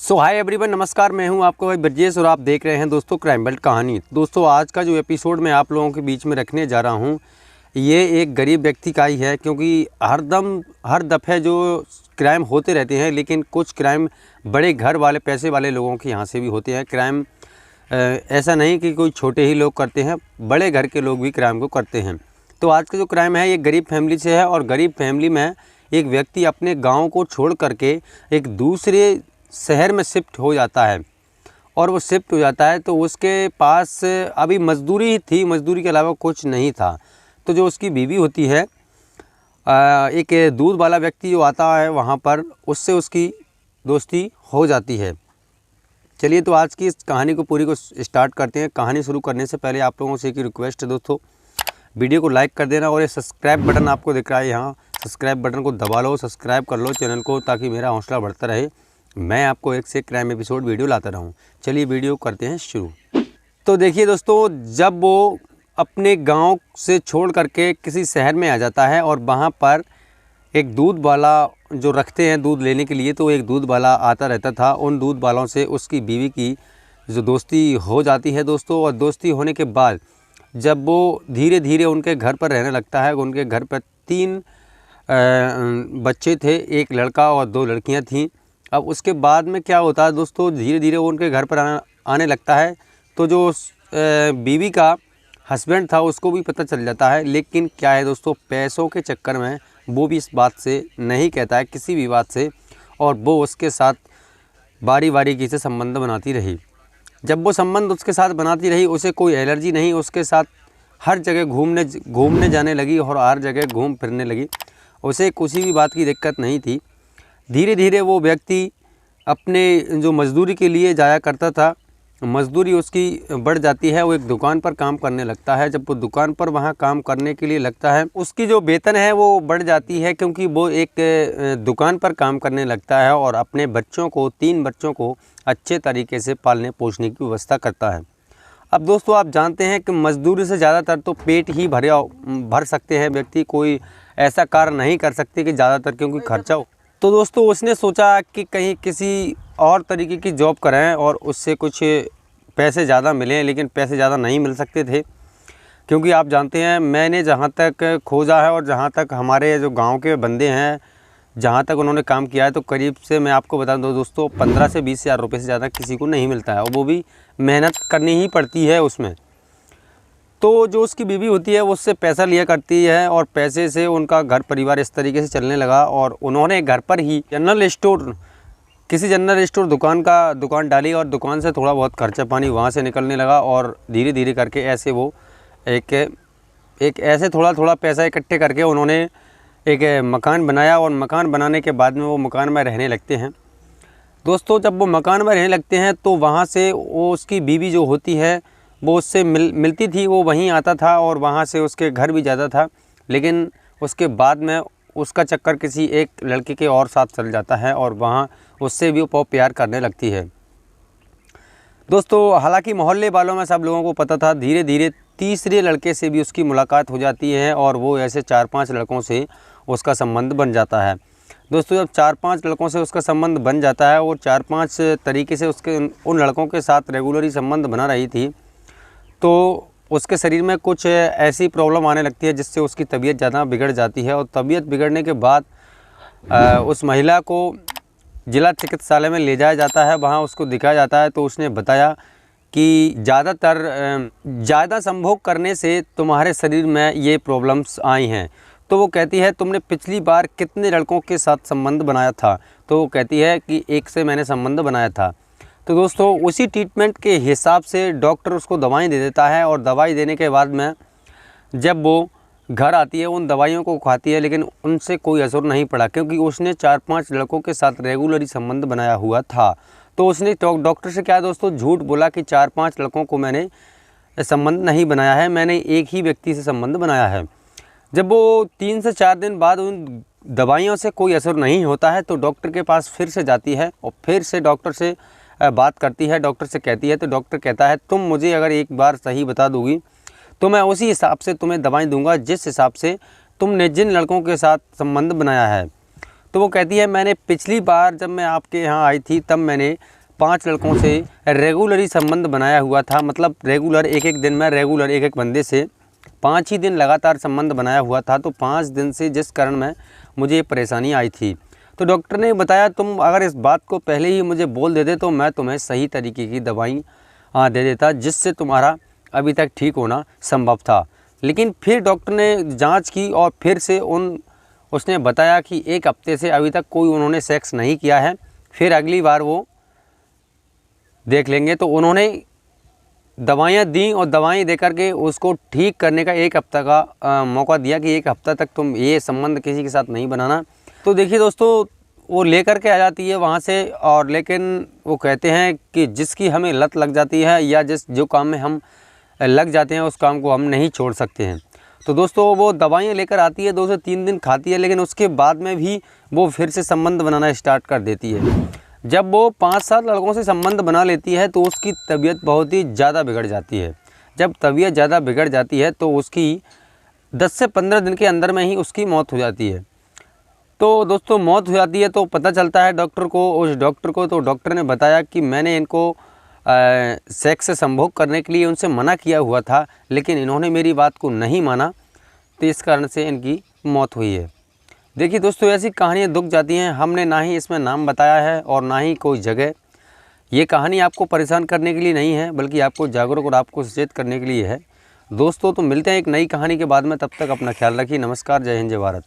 सो hi everyone, नमस्कार। मैं हूं आपका भाई ब्रजेश और आप देख रहे हैं दोस्तों क्राइम बेल्ट कहानी। दोस्तों आज का जो एपिसोड मैं आप लोगों के बीच में रखने जा रहा हूं ये एक गरीब व्यक्ति का ही है, क्योंकि हर दफ़े जो क्राइम होते रहते हैं, लेकिन कुछ क्राइम बड़े घर वाले पैसे वाले लोगों के यहाँ से भी होते हैं। क्राइम ऐसा नहीं कि कोई छोटे ही लोग करते हैं, बड़े घर के लोग भी क्राइम को करते हैं। तो आज का जो क्राइम है ये गरीब फैमिली से है, और गरीब फैमिली में एक व्यक्ति अपने गाँव को छोड़ करके एक दूसरे शहर में शिफ्ट हो जाता है। और वो शिफ्ट हो जाता है तो उसके पास अभी मजदूरी ही थी, मजदूरी के अलावा कुछ नहीं था। तो जो उसकी बीवी होती है, एक दूध वाला व्यक्ति जो आता है वहाँ पर, उससे उसकी दोस्ती हो जाती है। चलिए तो आज की इस कहानी को पूरी को स्टार्ट करते हैं। कहानी शुरू करने से पहले आप लोगों से एक रिक्वेस्ट है दोस्तों, वीडियो को लाइक कर देना, और ये सब्सक्राइब बटन आपको दिख रहा है यहाँ, सब्सक्राइब बटन को दबा लो, सब्सक्राइब कर लो चैनल को, ताकि मेरा हौसला बढ़ता रहे, मैं आपको एक से क्राइम एपिसोड वीडियो लाता रहूं। चलिए वीडियो करते हैं शुरू। तो देखिए दोस्तों, जब वो अपने गांव से छोड़ करके किसी शहर में आ जाता है और वहां पर एक दूध वाला जो रखते हैं दूध लेने के लिए, तो एक दूध वाला आता रहता था। उन दूध वालों से उसकी बीवी की जो दोस्ती हो जाती है दोस्तों, और दोस्ती होने के बाद जब वो धीरे धीरे उनके घर पर रहने लगता है, उनके घर पर 3 बच्चे थे, एक लड़का और 2 लड़कियाँ थीं। अब उसके बाद में क्या होता है दोस्तों, धीरे धीरे वो उनके घर पर आने लगता है। तो जो बीवी का हस्बैंड था उसको भी पता चल जाता है, लेकिन क्या है दोस्तों, पैसों के चक्कर में वो भी इस बात से नहीं कहता है, किसी भी बात से, और वो उसके साथ बारी बारी से संबंध बनाती रही। जब वो संबंध उसके साथ बनाती रही, उसे कोई एलर्जी नहीं, उसके साथ हर जगह घूमने जाने लगी और हर जगह घूम फिरने लगी। उसे किसी भी बात की दिक्कत नहीं थी। धीरे धीरे वो व्यक्ति अपने जो मज़दूरी के लिए जाया करता था, मज़दूरी उसकी बढ़ जाती है। वो एक दुकान पर काम करने लगता है। जब वो दुकान पर वहाँ काम करने के लिए लगता है, उसकी जो वेतन है वो बढ़ जाती है, क्योंकि वो एक दुकान पर काम करने लगता है और अपने बच्चों को 3 बच्चों को अच्छे तरीके से पालने पोषने की व्यवस्था करता है। अब दोस्तों आप जानते हैं कि मज़दूरी से ज़्यादातर तो पेट ही भर सकते हैं व्यक्ति, कोई ऐसा कार्य नहीं कर सकते कि ज़्यादातर क्योंकि खर्चा हो। तो दोस्तों उसने सोचा कि कहीं किसी और तरीके की जॉब करें और उससे कुछ पैसे ज़्यादा मिलें, लेकिन पैसे ज़्यादा नहीं मिल सकते थे, क्योंकि आप जानते हैं मैंने जहाँ तक खोजा है और जहाँ तक हमारे जो गांव के बंदे हैं, जहाँ तक उन्होंने काम किया है, तो करीब से मैं आपको बता दूँ दोस्तों 15 से 20 हज़ार रुपये से ज़्यादा किसी को नहीं मिलता है, और वो भी मेहनत करनी ही पड़ती है उसमें। तो जो उसकी बीवी होती है वो उससे पैसा लिया करती है, और पैसे से उनका घर परिवार इस तरीके से चलने लगा। और उन्होंने घर पर ही किसी जनरल स्टोर दुकान डाली, और दुकान से थोड़ा बहुत खर्चा पानी वहाँ से निकलने लगा। और धीरे धीरे करके ऐसे वो एक ऐसे थोड़ा पैसा इकट्ठे करके उन्होंने एक मकान बनाया, और मकान बनाने के बाद में वो मकान में रहने लगते हैं। दोस्तों जब वो मकान में रहने लगते हैं तो वहाँ से वो उसकी बीवी जो होती है वो उससे मिलती थी, वो वहीं आता था, और वहाँ से उसके घर भी जाता था। लेकिन उसके बाद में उसका चक्कर किसी एक लड़के के और साथ चल जाता है, और वहाँ उससे भी वो प्यार करने लगती है। दोस्तों हालांकि मोहल्ले वालों में सब लोगों को पता था। धीरे धीरे तीसरे लड़के से भी उसकी मुलाकात हो जाती है, और वो ऐसे 4-5 लड़कों से उसका संबंध बन जाता है। दोस्तों जब 4-5 लड़कों से उसका संबंध बन जाता है, और 4-5 तरीके से उसके उन लड़कों के साथ रेगुलर ही संबंध बना रही थी, तो उसके शरीर में कुछ ऐसी प्रॉब्लम आने लगती है जिससे उसकी तबीयत ज़्यादा बिगड़ जाती है। और तबीयत बिगड़ने के बाद उस महिला को जिला चिकित्सालय में ले जाया जाता है, वहाँ उसको दिखाया जाता है। तो उसने बताया कि ज़्यादा संभोग करने से तुम्हारे शरीर में ये प्रॉब्लम्स आई हैं। तो वो कहती है तुमने पिछली बार कितने लड़कों के साथ संबंध बनाया था? तो वो कहती है कि 1 से मैंने संबंध बनाया था। तो दोस्तों उसी ट्रीटमेंट के हिसाब से डॉक्टर उसको दवाई दे देता है, और दवाई देने के बाद में जब वो घर आती है उन दवाइयों को खाती है, लेकिन उनसे कोई असर नहीं पड़ा, क्योंकि उसने 4-5 लड़कों के साथ रेगुलरी संबंध बनाया हुआ था। तो उसने डॉक्टर से क्या दोस्तों झूठ बोला कि 4-5 लड़कों को मैंने संबंध नहीं बनाया है, मैंने एक ही व्यक्ति से संबंध बनाया है। जब वो 3 से 4 दिन बाद उन दवाइयों से कोई असर नहीं होता है, तो डॉक्टर के पास फिर से जाती है, और फिर से डॉक्टर से बात करती है, डॉक्टर से कहती है। तो डॉक्टर कहता है तुम मुझे अगर एक बार सही बता दोगी तो मैं उसी हिसाब से तुम्हें दवाई दूंगा जिस हिसाब से तुमने जिन लड़कों के साथ संबंध बनाया है। तो वो कहती है मैंने पिछली बार जब मैं आपके यहाँ आई थी तब मैंने 5 लड़कों से रेगुलर संबंध बनाया हुआ था, मतलब रेगुलर एक दिन में रेगुलर एक बंदे से 5 ही दिन लगातार संबंध बनाया हुआ था। तो 5 दिन से जिस कारण में मुझे ये परेशानी आई थी। तो डॉक्टर ने बताया तुम अगर इस बात को पहले ही मुझे बोल देते तो मैं तुम्हें सही तरीके की दवाई दे देता, जिससे तुम्हारा अभी तक ठीक होना संभव था। लेकिन फिर डॉक्टर ने जांच की और फिर से उसने बताया कि 1 हफ्ते से अभी तक कोई उन्होंने सेक्स नहीं किया है, फिर अगली बार वो देख लेंगे। तो उन्होंने दवाइयाँ दी और दवाई दे करके उसको ठीक करने का 1 हफ्ता का मौका दिया कि 1 हफ्ता तक तुम ये संबंध किसी के साथ नहीं बनाना। तो देखिए दोस्तों, वो लेकर के आ जाती है वहाँ से, और लेकिन वो कहते हैं कि जिसकी हमें लत लग जाती है या जो काम में हम लग जाते हैं उस काम को हम नहीं छोड़ सकते हैं। तो दोस्तों वो दवाइयाँ लेकर आती है, 2 से 3 दिन खाती है, लेकिन उसके बाद में भी वो फिर से संबंध बनाना स्टार्ट कर देती है। जब वो 5-7 लड़कों से संबंध बना लेती है तो उसकी तबीयत बहुत ही ज़्यादा बिगड़ जाती है। जब तबीयत ज़्यादा बिगड़ जाती है तो उसकी 10 से 15 दिन के अंदर में ही उसकी मौत हो जाती है। तो दोस्तों मौत हो जाती है तो पता चलता है डॉक्टर को, उस डॉक्टर को। तो डॉक्टर ने बताया कि मैंने इनको सेक्स से संभोग करने के लिए उनसे मना किया हुआ था, लेकिन इन्होंने मेरी बात को नहीं माना, तो इस कारण से इनकी मौत हुई है। देखिए दोस्तों, ऐसी कहानियाँ दुख जाती हैं। हमने ना ही इसमें नाम बताया है और ना ही कोई जगह। ये कहानी आपको परेशान करने के लिए नहीं है, बल्कि आपको जागरूक और आपको सचेत करने के लिए है। दोस्तों तो मिलते हैं एक नई कहानी के बाद में, तब तक अपना ख्याल रखिए। नमस्कार, जय हिंद, जय भारत।